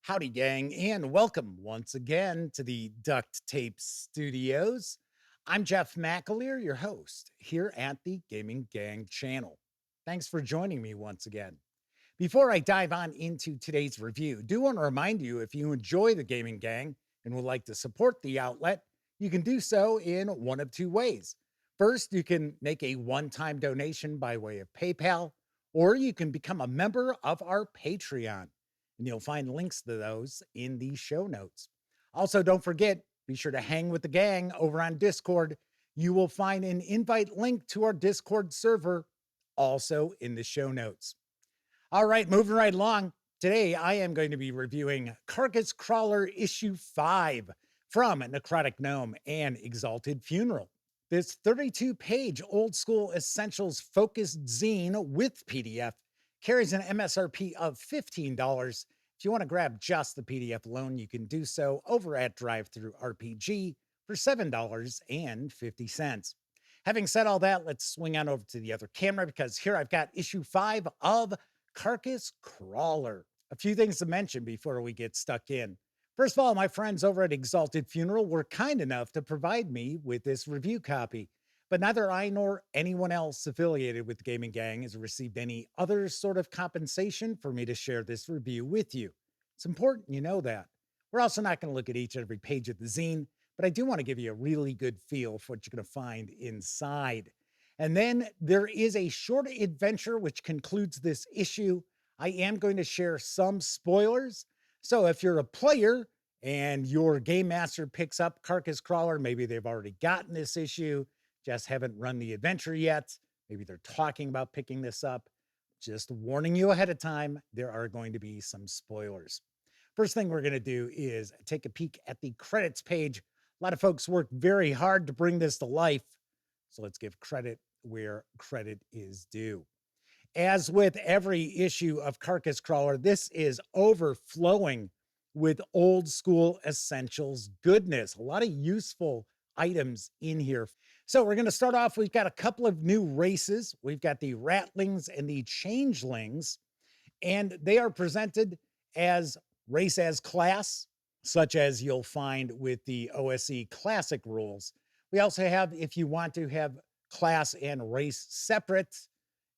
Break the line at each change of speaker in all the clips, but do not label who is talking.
Howdy, gang, and welcome once again to the Duct Tape Studios. I'm Jeff McAleer, your host here at the Gaming Gang channel. Thanks for joining me once again. Before I dive on into today's review, do want to remind you if you enjoy the Gaming Gang and would like to support the outlet, you can do so in one of two ways. First, you can make a one-time donation by way of PayPal, or you can become a member of our Patreon. And you'll find links to those in the show notes. Also, don't forget, be sure to hang with the gang over on Discord. You will find an invite link to our Discord server also in the show notes. All right, moving right along. Today, I am going to be reviewing Carcass Crawler Issue 5 from Necrotic Gnome and Exalted Funeral. This 32-page old-school essentials focused zine with PDF carries an MSRP of $15. If you want to grab just the PDF alone, you can do so over at DriveThruRPG for $7.50. Having said all that, let's swing on over to the other camera because here I've got issue 5 of Carcass Crawler. A few things to mention before we get stuck in. First of all, my friends over at Exalted Funeral were kind enough to provide me with this review copy. But neither I nor anyone else affiliated with the Gaming Gang has received any other sort of compensation for me to share this review with you. It's important you know that. We're also not going to look at each and every page of the zine, but I do want to give you a really good feel for what you're going to find inside. And then there is a short adventure which concludes this issue. I am going to share some spoilers. So if you're a player and your game master picks up Carcass Crawler, maybe they've already gotten this issue, just haven't run the adventure yet. Maybe they're talking about picking this up. Just warning you ahead of time, there are going to be some spoilers. First thing we're going to do is take a peek at the credits page. A lot of folks worked very hard to bring this to life. So let's give credit where credit is due. As with every issue of Carcass Crawler, this is overflowing with old school essentials goodness. A lot of useful items in here. So we're going to start off. We've got a couple of new races. We've got the Ratlings and the Changelings, and they are presented as race as class, such as you'll find with the OSE Classic rules. We also have, if you want to have class and race separate,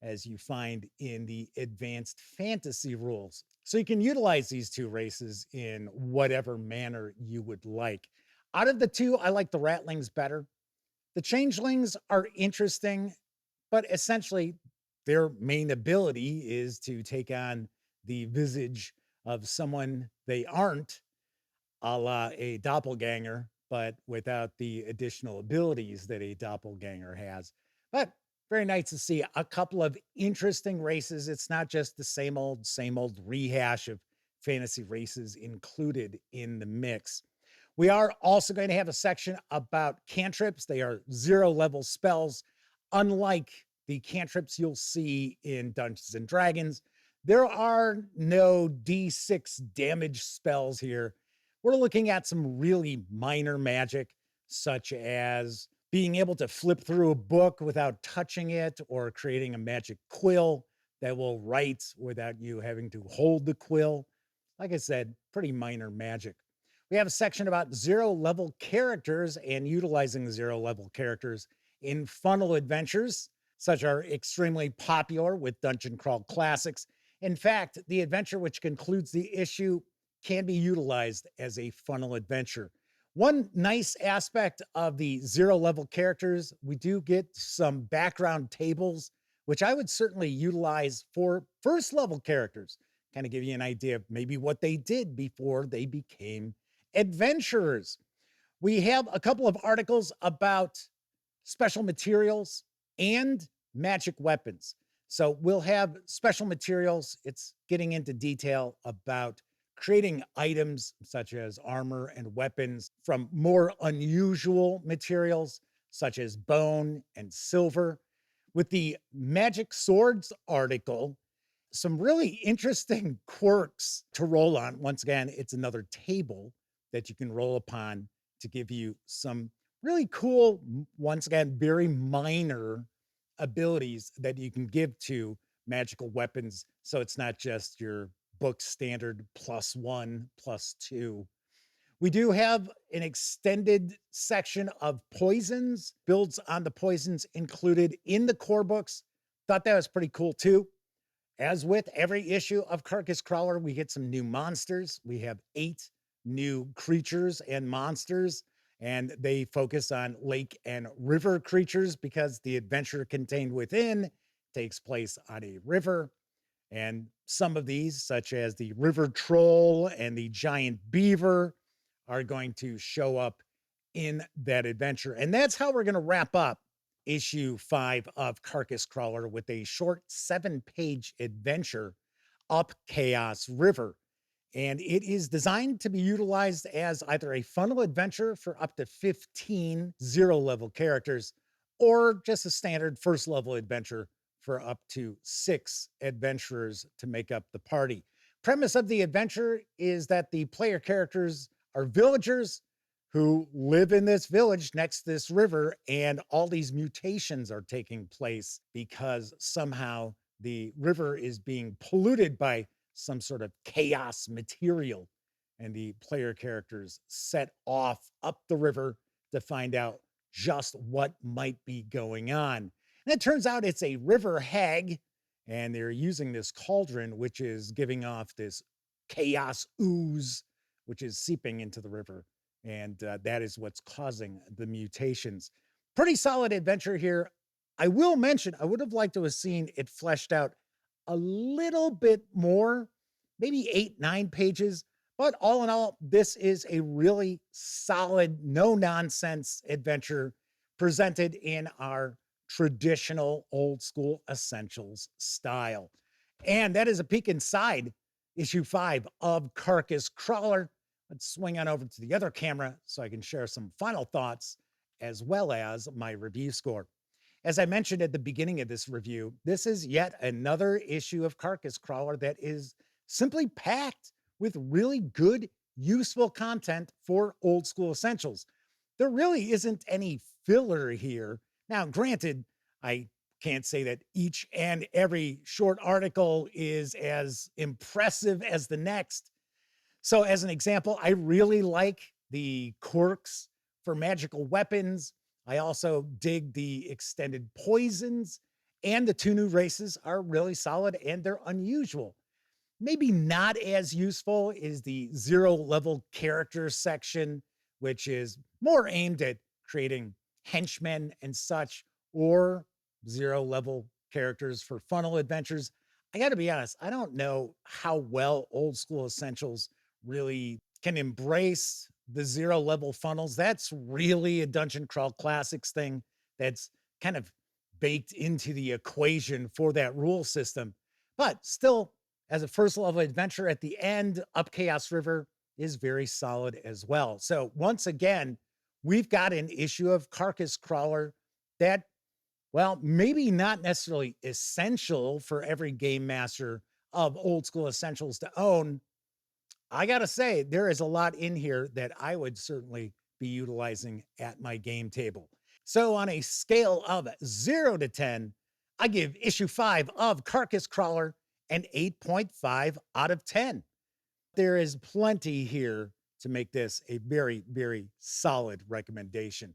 as you find in the Advanced Fantasy rules. So you can utilize these two races in whatever manner you would like. Out of the two, I like the Ratlings better. The Changelings are interesting, but essentially their main ability is to take on the visage of someone they aren't, a la a doppelganger, but without the additional abilities that a doppelganger has. But very nice to see a couple of interesting races. It's not just the same old rehash of fantasy races included in the mix. We are also going to have a section about cantrips. They are 0-level spells. Unlike the cantrips you'll see in Dungeons and Dragons, there are no D6 damage spells here. We're looking at some really minor magic, such as being able to flip through a book without touching it, or creating a magic quill that will write without you having to hold the quill. Like I said, pretty minor magic. We have a section about 0-level characters and utilizing 0-level characters in funnel adventures, such are extremely popular with Dungeon Crawl Classics. In fact, the adventure which concludes the issue can be utilized as a funnel adventure. One nice aspect of the 0-level characters, we do get some background tables, which I would certainly utilize for first-level characters. Kind of give you an idea of maybe what they did before they became adventurers. We have a couple of articles about special materials and magic weapons. So we'll have special materials. It's getting into detail about creating items such as armor and weapons from more unusual materials, such as bone and silver. With the magic swords article, some really interesting quirks to roll on. Once again, it's another table that you can roll upon to give you some really cool, once again, very minor abilities that you can give to magical weapons. So it's not just your book standard +1, +2. We do have an extended section of poisons, builds on the poisons included in the core books. Thought that was pretty cool too. As with every issue of Carcass Crawler, we get some new monsters. We have 8 new creatures and monsters, and they focus on lake and river creatures because the adventure contained within takes place on a river. And some of these, such as the river troll and the giant beaver, are going to show up in that adventure. And that's how we're going to wrap up issue 5 of Carcass Crawler with a short 7-page adventure up Chaos River. And it is designed to be utilized as either a funnel adventure for up to 15 zero-level characters, or just a standard first-level adventure for up to 6 adventurers to make up the party. Premise of the adventure is that the player characters are villagers who live in this village next to this river, and all these mutations are taking place because somehow the river is being polluted by some sort of chaos material, and the player characters set off up the river to find out just what might be going on. And it turns out it's a river hag, and they're using this cauldron, which is giving off this chaos ooze, which is seeping into the river. And that is what's causing the mutations. Pretty solid adventure here. I will mention, I would have liked to have seen it fleshed out a little bit more, maybe 8, 9 pages. But all in all, this is a really solid, no nonsense adventure presented in our traditional old school essentials style. And that is a peek inside issue 5 of Carcass Crawler. Let's swing on over to the other camera so I can share some final thoughts as well as my review score. As I mentioned at the beginning of this review, this is yet another issue of Carcass Crawler that is simply packed with really good, useful content for old school essentials. There really isn't any filler here. Now, granted, I can't say that each and every short article is as impressive as the next. So as an example, I really like the quirks for magical weapons. I also dig the extended poisons, and the 2 new races are really solid and they're unusual. Maybe not as useful is the 0-level character section, which is more aimed at creating henchmen and such, or 0-level characters for funnel adventures. I got to be honest, I don't know how well old school essentials really can embrace the 0-level funnels. That's really a Dungeon Crawl Classics thing that's kind of baked into the equation for that rule system. But still, as a first level adventure at the end, up Chaos River is very solid as well. So once again, we've got an issue of Carcass Crawler that, well, maybe not necessarily essential for every game master of old school essentials to own. I gotta say, there is a lot in here that I would certainly be utilizing at my game table. So on a scale of 0 to 10, I give issue 5 of Carcass Crawler an 8.5 out of 10. There is plenty here to make this a very, very solid recommendation.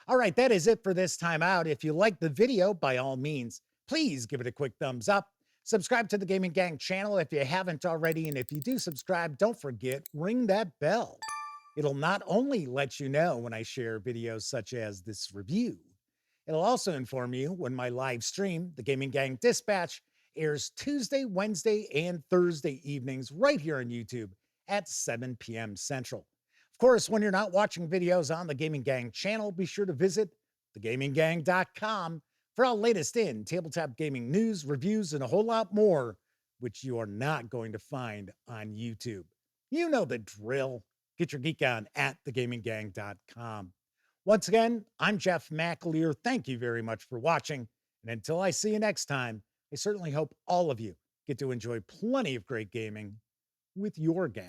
All right, that is it for this time out. If you liked the video, by all means, please give it a quick thumbs up. Subscribe to the Gaming Gang channel if you haven't already, and if you do subscribe, don't forget, ring that bell. It'll not only let you know when I share videos such as this review, it'll also inform you when my live stream, the Gaming Gang Dispatch, airs Tuesday, Wednesday, and Thursday evenings right here on YouTube at 7 p.m. Central. Of course, when you're not watching videos on the Gaming Gang channel, be sure to visit thegaminggang.com for our latest in tabletop gaming news, reviews, and a whole lot more, which you are not going to find on YouTube. You know the drill. Get your geek on at thegaminggang.com. Once again, I'm Jeff McAleer. Thank you very much for watching. And until I see you next time, I certainly hope all of you get to enjoy plenty of great gaming with your gang.